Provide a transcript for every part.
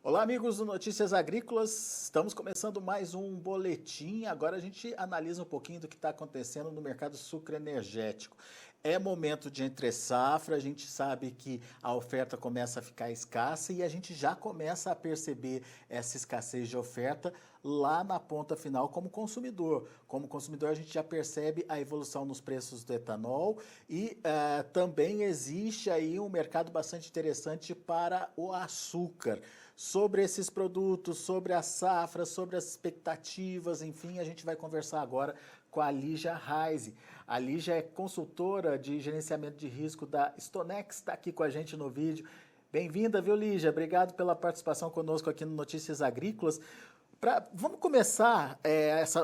Olá, amigos do Notícias Agrícolas. Estamos começando mais um boletim. Agora a gente analisa um pouquinho do que está acontecendo no mercado sucroenergético. É momento de entre safra, a gente sabe que a oferta começa a ficar escassa e a gente já começa a perceber essa escassez de oferta lá na ponta final como consumidor. Como consumidor, a gente já percebe a evolução nos preços do etanol e também existe aí um mercado bastante interessante para o açúcar. Sobre esses produtos, sobre a safra, sobre as expectativas, enfim, a gente vai conversar agora com a Lígia Reise. A Lígia é consultora de gerenciamento de risco da Stonex, está aqui com a gente no vídeo. Bem-vinda, viu, Lígia? Obrigado pela participação conosco aqui no Notícias Agrícolas. Vamos começar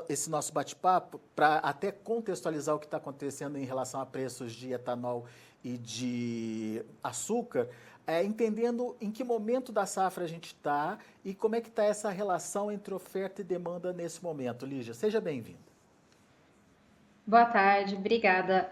esse nosso bate-papo para até contextualizar o que está acontecendo em relação a preços de etanol e de açúcar, entendendo em que momento da safra a gente está e como é que está essa relação entre oferta e demanda nesse momento. Lígia, seja bem-vinda. Boa tarde, obrigada.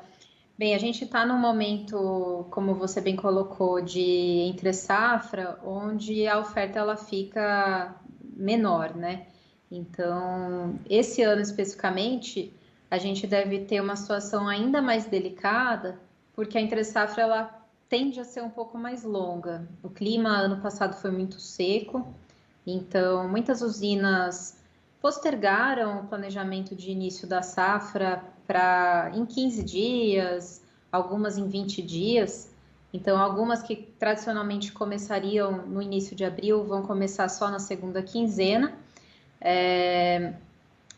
Bem, a gente está num momento, como você bem colocou, de entre safra, onde a oferta ela fica menor, né? Então, esse ano especificamente, a gente deve ter uma situação ainda mais delicada, porque a entre safra ela tende a ser um pouco mais longa. O clima ano passado foi muito seco, então muitas usinas postergaram o planejamento de início da safra para em 15 dias, algumas em 20 dias. Então, algumas que tradicionalmente começariam no início de abril vão começar só na segunda quinzena.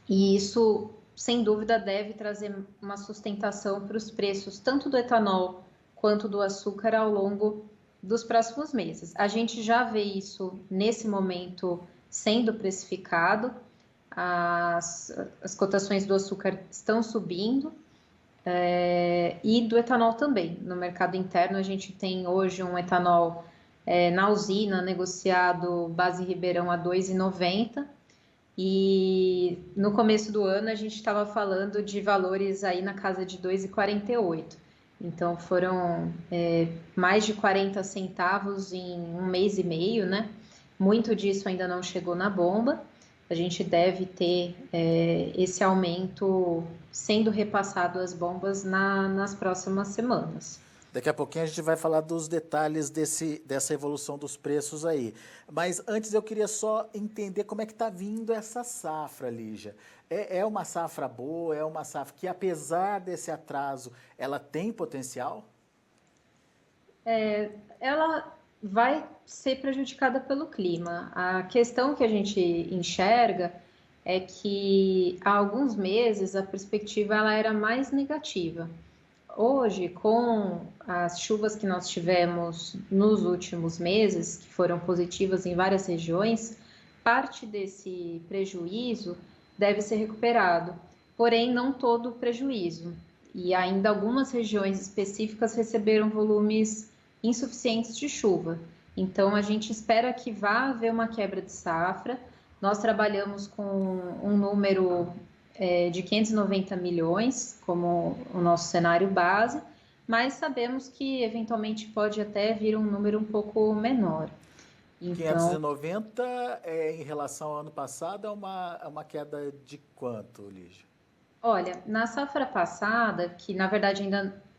E isso, sem dúvida, deve trazer uma sustentação para os preços tanto do etanol quanto do açúcar ao longo dos próximos meses. A gente já vê isso nesse momento sendo precificado, as cotações do açúcar estão subindo e do etanol também. No mercado interno, a gente tem hoje um etanol na usina negociado base Ribeirão a R$ 2,90 e no começo do ano a gente estava falando de valores aí na casa de 2,48. Então foram mais de 40 centavos em um mês e meio, né? Muito disso ainda não chegou na bomba. A gente deve ter esse aumento sendo repassado às bombas nas próximas semanas. Daqui a pouquinho a gente vai falar dos detalhes dessa evolução dos preços aí. Mas antes eu queria só entender como é que está vindo essa safra, Lígia. É uma safra boa, é uma safra que, apesar desse atraso, ela tem potencial? Ela vai ser prejudicada pelo clima. A questão que a gente enxerga é que há alguns meses a perspectiva ela era mais negativa. Hoje, com as chuvas que nós tivemos nos últimos meses, que foram positivas em várias regiões, parte desse prejuízo deve ser recuperado, porém não todo o prejuízo. E ainda algumas regiões específicas receberam volumes insuficientes de chuva. Então, a gente espera que vá haver uma quebra de safra. Nós trabalhamos com um número de 590 milhões como o nosso cenário base, mas sabemos que eventualmente pode até vir um número um pouco menor. Então, 590 em relação ao ano passado é uma queda de quanto, Lígia? olha, na safra passada, que na verdade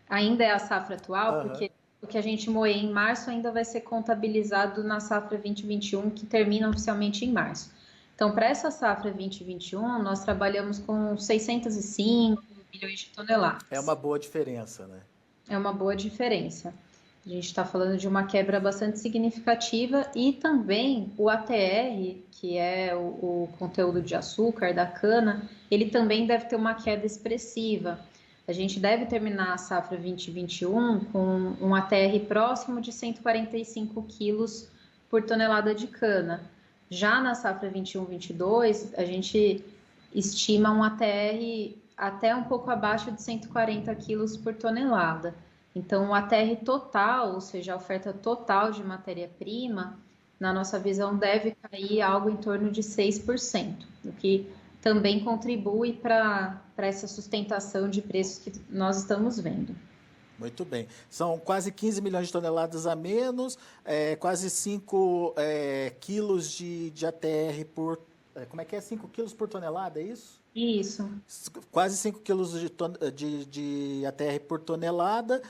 ainda é a safra atual, Aham. porque o que a gente moer em março ainda vai ser contabilizado na safra 2021, que termina oficialmente em março. Então, para essa safra 2021, nós trabalhamos com 605 milhões de É uma toneladas. boa diferença, né? É uma boa diferença. A gente está falando de uma quebra bastante significativa e também o ATR, que é o conteúdo de açúcar da cana, ele também deve ter uma queda expressiva. A gente deve terminar a safra 2021 com um ATR próximo de 145 quilos por tonelada de cana. Já na safra 21-22, a gente estima um ATR até um pouco abaixo de 140 quilos por tonelada. Então, o ATR total, ou seja, a oferta total de matéria-prima, na nossa visão, deve cair algo em torno de 6%, o que também contribui para essa sustentação de preços que nós estamos vendo. Muito bem. São quase 15 milhões de toneladas a menos, quase 5 quilos de ATR por. Como é que é? 5 quilos por tonelada, é isso? Isso. Quase 5 quilos de ATR por tonelada,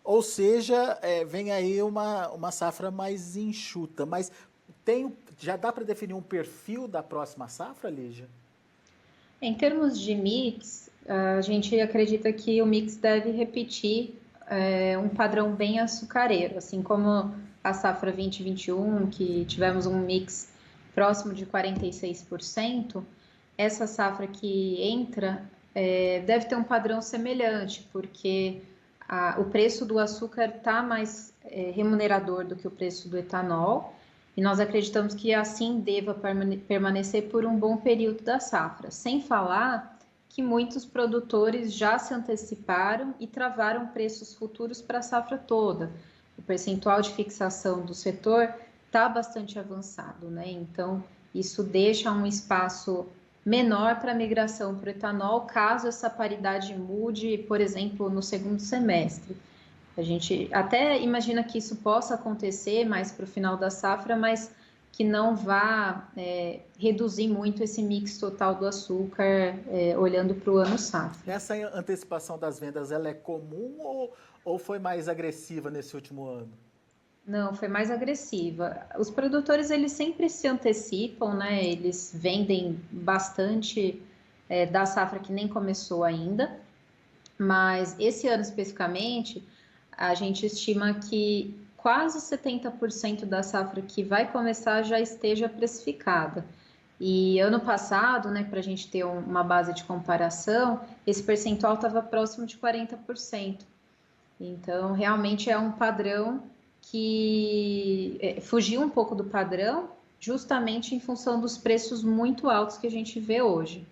ou seja, vem aí uma safra mais enxuta. Mas já dá para definir um perfil da próxima safra, Lígia? Em termos de mix, a gente acredita que o mix deve repetir um padrão bem açucareiro, assim como a safra 2021, que tivemos um mix próximo de 46%, essa safra que entra deve ter um padrão semelhante, porque o preço do açúcar está mais remunerador do que o preço do etanol, e nós acreditamos que assim deva permanecer por um bom período da safra, sem falar que muitos produtores já se anteciparam e travaram preços futuros para a safra toda. O percentual de fixação do setor está bastante avançado, né? Então, isso deixa um espaço menor para a migração para o etanol, caso essa paridade mude, por exemplo, no segundo semestre. A gente até imagina que isso possa acontecer mais para o final da safra, mas que não vá reduzir muito esse mix total do açúcar, olhando para o ano safra. Essa antecipação das vendas, ela é comum ou foi mais agressiva nesse último ano? Não, foi mais agressiva. Os produtores, eles sempre se antecipam, né? Eles vendem bastante da safra que nem começou ainda, mas esse ano especificamente, a gente estima que quase 70% da safra que vai começar já esteja precificada. E ano passado, né, para a gente ter uma base de comparação, esse percentual estava próximo de 40%. Então, realmente é um padrão que fugiu um pouco do padrão, justamente em função dos preços muito altos que a gente vê hoje.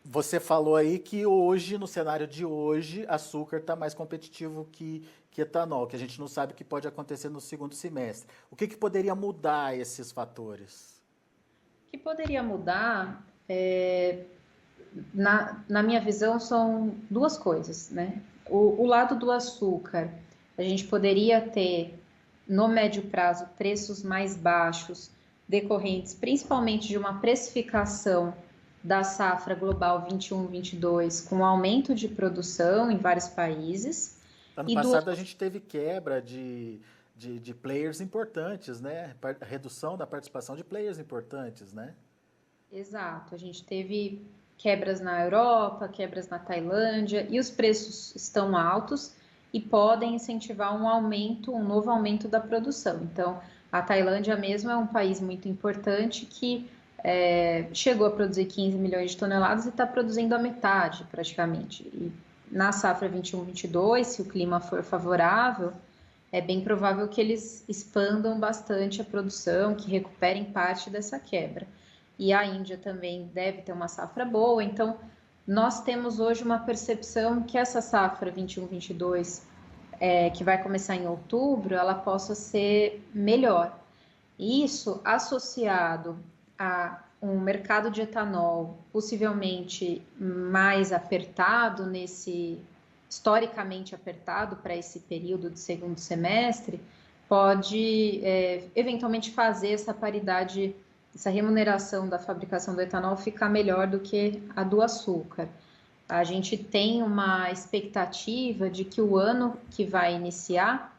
Você falou aí que hoje, no cenário de hoje, açúcar está mais competitivo que etanol, que a gente não sabe o que pode acontecer no segundo semestre. O que poderia mudar esses fatores? O que poderia mudar, na minha visão, são duas coisas, né? O lado do açúcar, a gente poderia ter, no médio prazo, preços mais baixos, decorrentes principalmente de uma precificação da safra global 21-22, com aumento de produção em vários países, Ano e do passado a outro. gente teve quebra de players importantes, né? Redução da participação de players importantes, né? Exato, a gente teve quebras na Europa, quebras na Tailândia, e os preços estão altos e podem incentivar um aumento, um novo aumento da produção. Então, a Tailândia mesmo é um país muito importante que chegou a produzir 15 milhões de toneladas e está produzindo a metade, praticamente. E na safra 21-22, se o clima for favorável, é bem provável que eles expandam bastante a produção, que recuperem parte dessa quebra. E a Índia também deve ter uma safra boa, então nós temos hoje uma percepção que essa safra 21-22, que vai começar em outubro, ela possa ser melhor. Isso associado a um mercado de etanol possivelmente mais apertado historicamente apertado para esse período de segundo semestre, pode eventualmente fazer essa paridade, essa remuneração da fabricação do etanol ficar melhor do que a do açúcar. A gente tem uma expectativa de que o ano que vai iniciar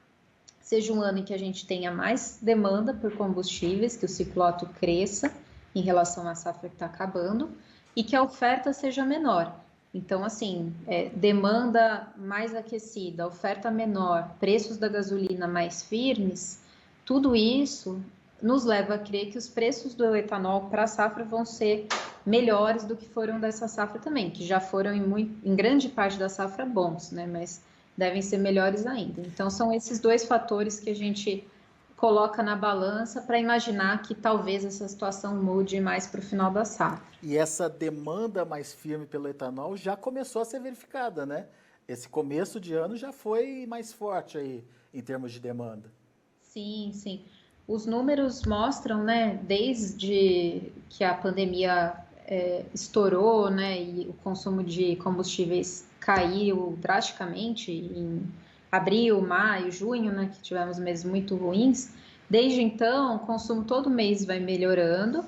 seja um ano em que a gente tenha mais demanda por combustíveis, que o cicloto cresça em relação à safra que está acabando e que a oferta seja menor. Então, assim, demanda mais aquecida, oferta menor, preços da gasolina mais firmes, tudo isso nos leva a crer que os preços do etanol para a safra vão ser melhores do que foram dessa safra também, que já foram em grande parte da safra bons, né? Mas devem ser melhores ainda. Então, são esses dois fatores que a gente coloca na balança para imaginar que talvez essa situação mude mais para o final da safra. E essa demanda mais firme pelo etanol já começou a ser verificada, né? Esse começo de ano já foi mais forte aí em termos de demanda. Sim, sim. Os números mostram, né, desde que a pandemia estourou, né, e o consumo de combustíveis caiu drasticamente em abril, maio, junho, né, que tivemos meses muito ruins. Desde então, o consumo todo mês vai melhorando.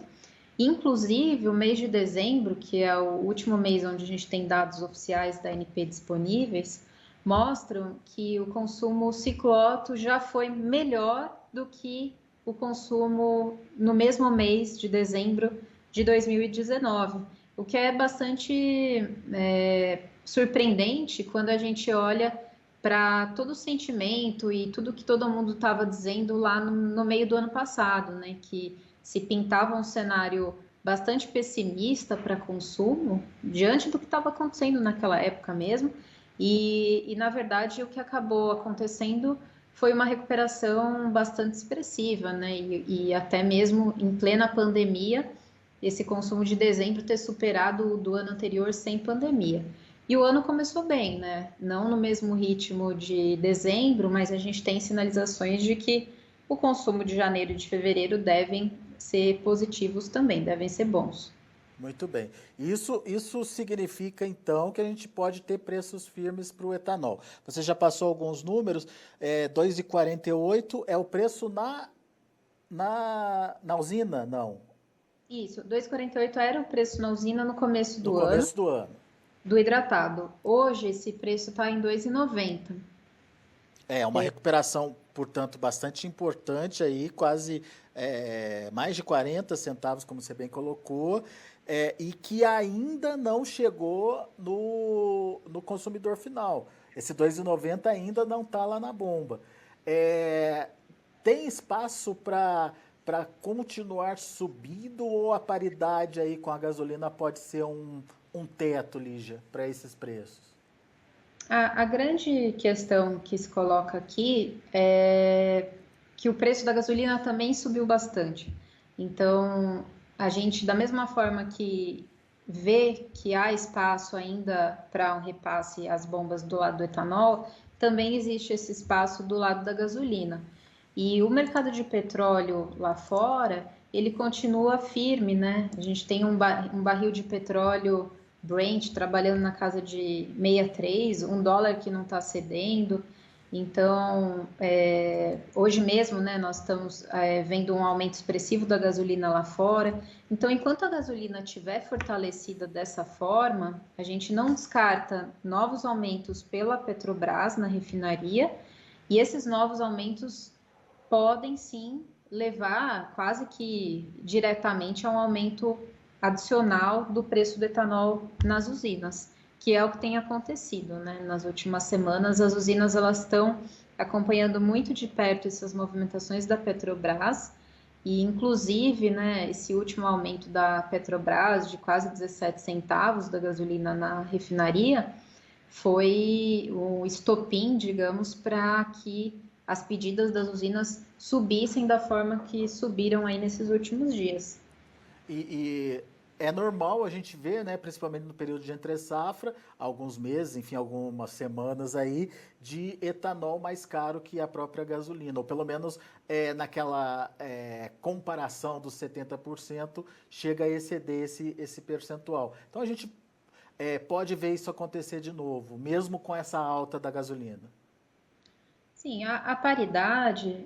Inclusive, o mês de dezembro, que é o último mês onde a gente tem dados oficiais da ANP disponíveis, mostram que o consumo cicloto já foi melhor do que o consumo no mesmo mês de dezembro de 2019, o que é bastante surpreendente quando a gente olha para todo o sentimento e tudo que todo mundo estava dizendo lá no meio do ano passado, né? Que se pintava um cenário bastante pessimista para consumo diante do que estava acontecendo naquela época mesmo. Na verdade, o que acabou acontecendo foi uma recuperação bastante expressiva, né? E até mesmo em plena pandemia, esse consumo de dezembro ter superado o do ano anterior sem pandemia. E o ano começou bem, né? Não no mesmo ritmo de dezembro, mas a gente tem sinalizações de que o consumo de janeiro e de fevereiro devem ser positivos também, devem ser bons. Muito bem. Isso significa, então, que a gente pode ter preços firmes para o etanol. Você já passou alguns números, 2,48 é o preço na usina? Não, Isso, 2,48 era o preço na usina no começo no do ano, começo do ano. do hidratado. Hoje esse preço está em 2,90. É uma recuperação, portanto, bastante importante aí, quase mais de 40 centavos, como você bem colocou, e que ainda não chegou no consumidor final. Esse 2,90 ainda não está lá na bomba. É, tem espaço para continuar subindo ou a paridade aí com a gasolina pode ser um teto, Lígia, para esses preços? A grande questão que se coloca aqui é que o preço da gasolina também subiu bastante. Então, a gente, da mesma forma que vê que há espaço ainda para um repasse às bombas do lado do etanol, também existe esse espaço do lado da gasolina. E o mercado de petróleo lá fora, ele continua firme, né? A gente tem um barril de petróleo Brent trabalhando na casa de 63, $1 que não está cedendo. Então, hoje mesmo, né, nós estamos vendo um aumento expressivo da gasolina lá fora. Então, enquanto a gasolina estiver fortalecida dessa forma, a gente não descarta novos aumentos pela Petrobras na refinaria, e esses novos aumentos podem sim levar quase que diretamente a um aumento adicional do preço do etanol nas usinas, que é o que tem acontecido, né? Nas últimas semanas, as usinas elas estão acompanhando muito de perto essas movimentações da Petrobras e, inclusive, né, esse último aumento da Petrobras de quase 17 centavos da gasolina na refinaria foi o estopim, digamos, para que as pedidas das usinas subissem da forma que subiram aí nesses últimos dias. E é normal a gente ver, né, principalmente no período de entre-safra, alguns meses, enfim, algumas semanas aí, de etanol mais caro que a própria gasolina, ou pelo menos naquela comparação dos 70%, chega a exceder esse percentual. Então a gente pode ver isso acontecer de novo, mesmo com essa alta da gasolina. Sim, a paridade,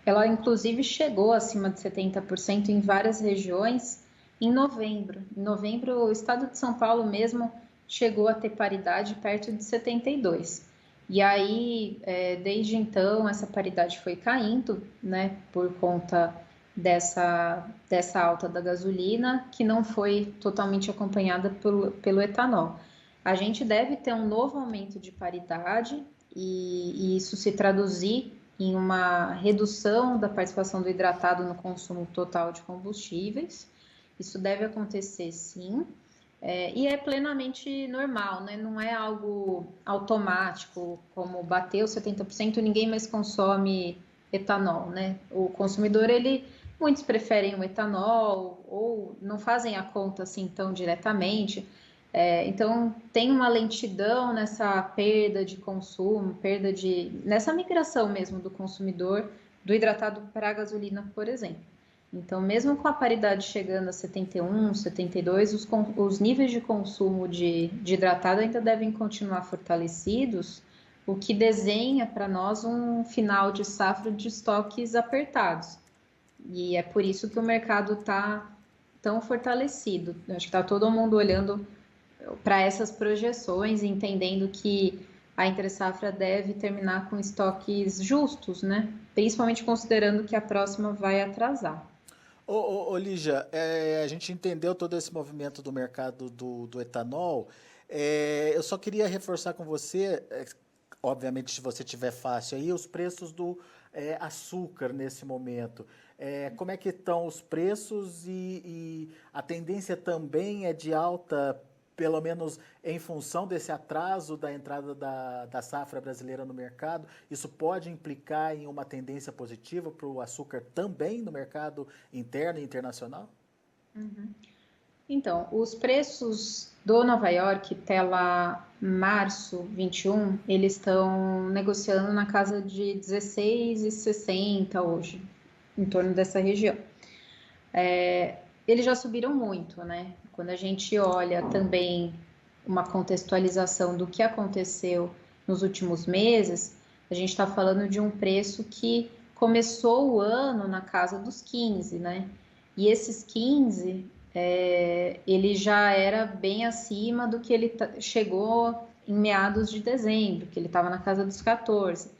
ela inclusive chegou acima de 70% em várias regiões em novembro. Em novembro, o estado de São Paulo mesmo chegou a ter paridade perto de 72%. E aí, desde então, essa paridade foi caindo, né, por conta dessa alta da gasolina, que não foi totalmente acompanhada pelo etanol. A gente deve ter um novo aumento de paridade e isso se traduzir em uma redução da participação do hidratado no consumo total de combustíveis. Isso deve acontecer sim, e é plenamente normal, né? Não é algo automático, como bateu 70%, ninguém mais consome etanol, né? O consumidor, muitos preferem o etanol ou não fazem a conta assim tão diretamente. Então, tem uma lentidão nessa perda de consumo, nessa migração mesmo do consumidor do hidratado para a gasolina, por exemplo. Então, mesmo com a paridade chegando a 71, 72, os níveis de consumo de hidratado ainda devem continuar fortalecidos, o que desenha para nós um final de safra de estoques apertados. E é por isso que o mercado está tão fortalecido. Eu acho que está todo mundo olhando para essas projeções, entendendo que a entre-safra deve terminar com estoques justos, né? Principalmente considerando que a próxima vai atrasar. Lígia, a gente entendeu todo esse movimento do mercado do etanol. Eu só queria reforçar com você, obviamente, se você tiver fácil aí, os preços do açúcar nesse momento. Como é que estão os preços e a tendência também é de alta, pelo menos em função desse atraso da entrada da safra brasileira no mercado? Isso pode implicar em uma tendência positiva para o açúcar também no mercado interno e internacional? Então, os preços do Nova York, tela março 21, eles estão negociando na casa de 16,60 hoje, em torno dessa região. Eles já subiram muito, né? Quando a gente olha também uma contextualização do que aconteceu nos últimos meses, a gente está falando de um preço que começou o ano na casa dos 15, né? E esses 15, ele já era bem acima do que ele chegou em meados de dezembro, que ele estava na casa dos 14.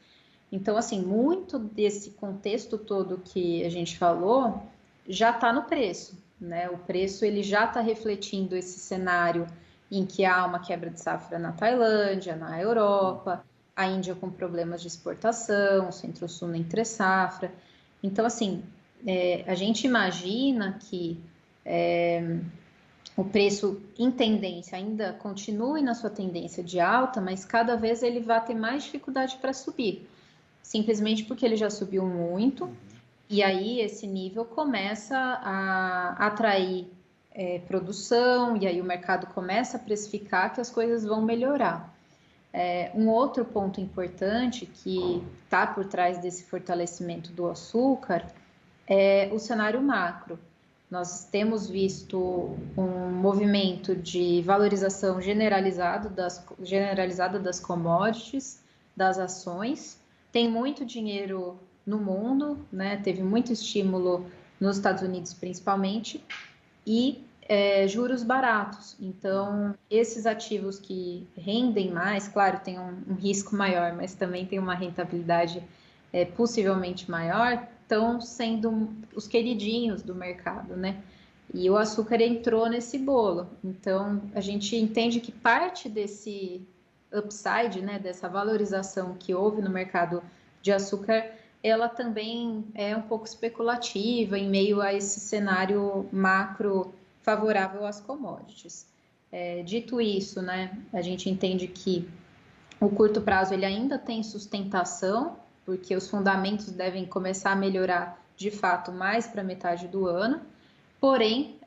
Então, assim, muito desse contexto todo que a gente falou já está no preço, né? O preço ele já está refletindo esse cenário em que há uma quebra de safra na Tailândia, na Europa, a Índia com problemas de exportação, o Centro-Sul na entre-safra. Então, assim, a gente imagina que o preço em tendência ainda continue na sua tendência de alta, mas cada vez ele vai ter mais dificuldade para subir, simplesmente porque ele já subiu muito, e aí esse nível começa a atrair produção, e aí o mercado começa a precificar que as coisas vão melhorar. Um outro ponto importante que está por trás desse fortalecimento do açúcar é o cenário macro. Nós temos visto um movimento de valorização generalizada das commodities, das ações. Tem muito dinheiro no mundo, né? Teve muito estímulo nos Estados Unidos principalmente, e juros baratos. Então, esses ativos que rendem mais, claro, tem um risco maior, mas também tem uma rentabilidade possivelmente maior, estão sendo os queridinhos do mercado, né? E o açúcar entrou nesse bolo. Então, a gente entende que parte desse upside, né, dessa valorização que houve no mercado de açúcar, ela também é um pouco especulativa em meio a esse cenário macro favorável às commodities. Dito isso, né, a gente entende que o curto prazo ele ainda tem sustentação, porque os fundamentos devem começar a melhorar de fato mais para metade do ano. Porém,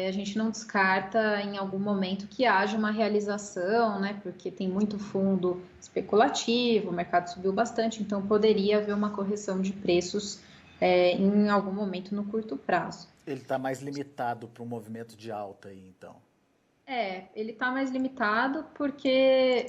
a gente não descarta em algum momento que haja uma realização, né? Porque tem muito fundo especulativo, o mercado subiu bastante, então poderia haver uma correção de preços em algum momento no curto prazo. Ele está mais limitado para um movimento de alta aí, então. Ele está mais limitado porque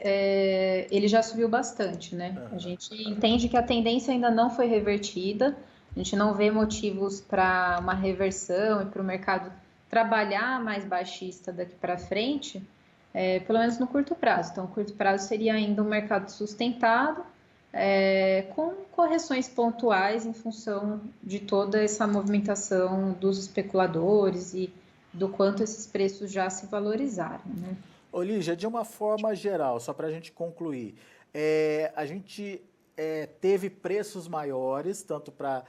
ele já subiu bastante, né? A gente entende que a tendência ainda não foi revertida, a gente não vê motivos para uma reversão e para o mercado trabalhar mais baixista daqui para frente, pelo menos no curto prazo. Então, o curto prazo seria ainda um mercado sustentado, com correções pontuais em função de toda essa movimentação dos especuladores e do quanto esses preços já se valorizaram, né? Lígia, de uma forma geral, só para a gente concluir, a gente teve preços maiores, tanto para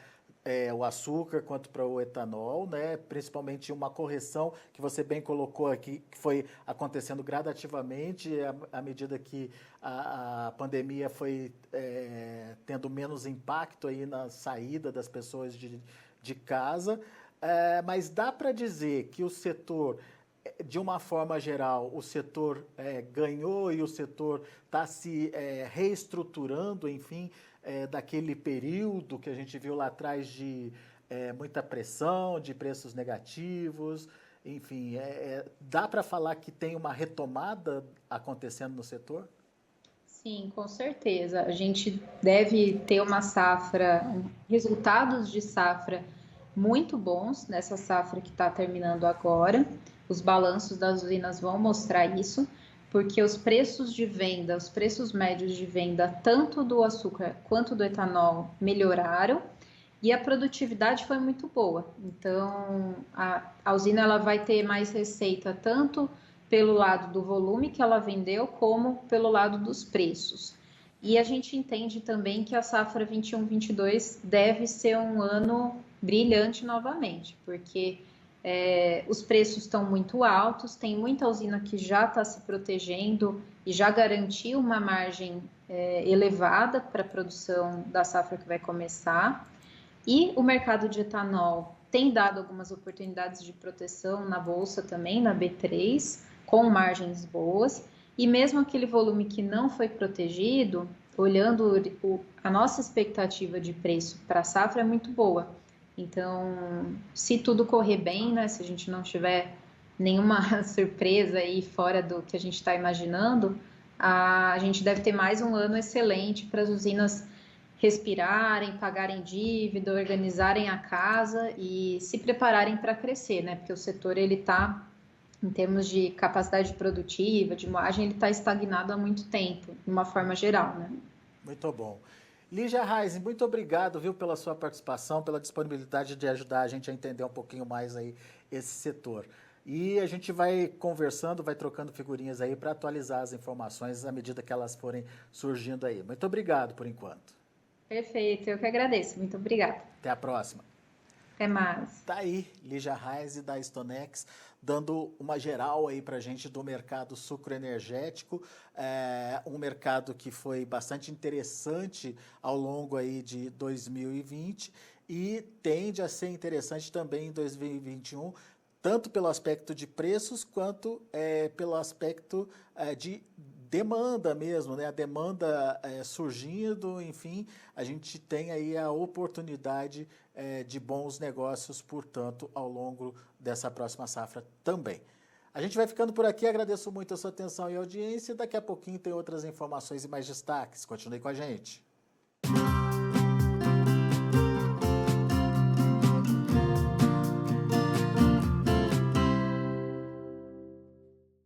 o açúcar quanto para o etanol, né? Principalmente uma correção que você bem colocou aqui, que foi acontecendo gradativamente à medida que a pandemia foi tendo menos impacto aí na saída das pessoas de casa. Mas dá para dizer que o setor, de uma forma geral, o setor ganhou e o setor está se reestruturando, enfim, daquele período que a gente viu lá atrás de muita pressão de preços negativos, enfim, dá para falar que tem uma retomada acontecendo no setor? Sim, com certeza. A gente deve ter uma safra, resultados de safra muito bons nessa safra que está terminando agora. Os balanços das usinas vão mostrar isso, porque os preços de venda, os preços médios de venda, tanto do açúcar quanto do etanol, melhoraram e a produtividade foi muito boa. Então, a usina ela vai ter mais receita tanto pelo lado do volume que ela vendeu, como pelo lado dos preços. E a gente entende também que a safra 21-22 deve ser um ano brilhante novamente, porque os preços estão muito altos, tem muita usina que já está se protegendo e já garantiu uma margem elevada para a produção da safra que vai começar. E o mercado de etanol tem dado algumas oportunidades de proteção na bolsa também, na B3, com margens boas. E mesmo aquele volume que não foi protegido, olhando a nossa expectativa de preço para a safra é muito boa. Então, se tudo correr bem, né, se a gente não tiver nenhuma surpresa aí fora do que a gente está imaginando, a gente deve ter mais um ano excelente para as usinas respirarem, pagarem dívida, organizarem a casa e se prepararem para crescer, né? Porque o setor ele está, em termos de capacidade produtiva, de margem, ele está estagnado há muito tempo, de uma forma geral, né? Muito bom. Lígia Reis, muito obrigado, viu, pela sua participação, pela disponibilidade de ajudar a gente a entender um pouquinho mais aí esse setor. E a gente vai conversando, vai trocando figurinhas aí para atualizar as informações à medida que elas forem surgindo aí. Muito obrigado por enquanto. Perfeito, eu que agradeço. Muito obrigada. Até a próxima. Até mais. Tá aí, Lígia Reis da Stonex, dando uma geral aí pra gente do mercado sucroenergético, um mercado que foi bastante interessante ao longo aí de 2020 e tende a ser interessante também em 2021, tanto pelo aspecto de preços quanto pelo aspecto de demanda mesmo, né? A demanda surgindo, enfim, a gente tem aí a oportunidade de bons negócios, portanto, ao longo dessa próxima safra também. A gente vai ficando por aqui, agradeço muito a sua atenção e audiência, daqui a pouquinho tem outras informações e mais destaques, continue com a gente.